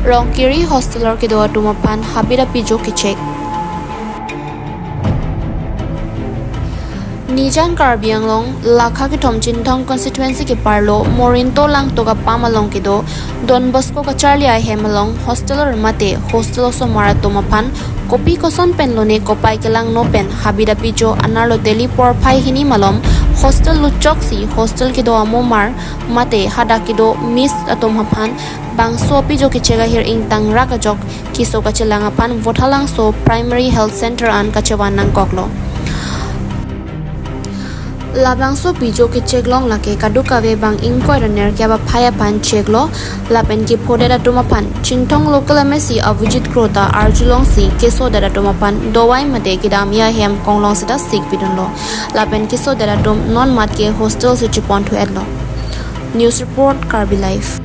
Rongkeri Hosteller kedo atum aphan apijo kechek. Nijan Karbianglong Lakha ki Thomchintong constituency ke parlo Morinto lang toga pamalong kedo Don Bosco ka Charlie I hemalong Hosteller mate hostel so maratom aphan kopi koson penlone kopai kelang no pen apijo anarlo deli por phai hini malom hostel luchoksi hostel kedo amomar mate hada kedo miss atom aphan bangso apijo kechega hir ingtang rakajok kiso kachelang aphan vothalang so primary health center an kachewan nang koklo labangso pijo ke cheglong lake kadukawe bang ingkoi raner kya ba phaya pan cheglo lapen ki phodera tumapan chingthong local msi avijit krota arjulong si keso dara tumapan dowai mate kidam ya hem konglong sita sik pidonlo lapen keso dara tum non mat ke hostel se chipon thu edlo news report Karbi Life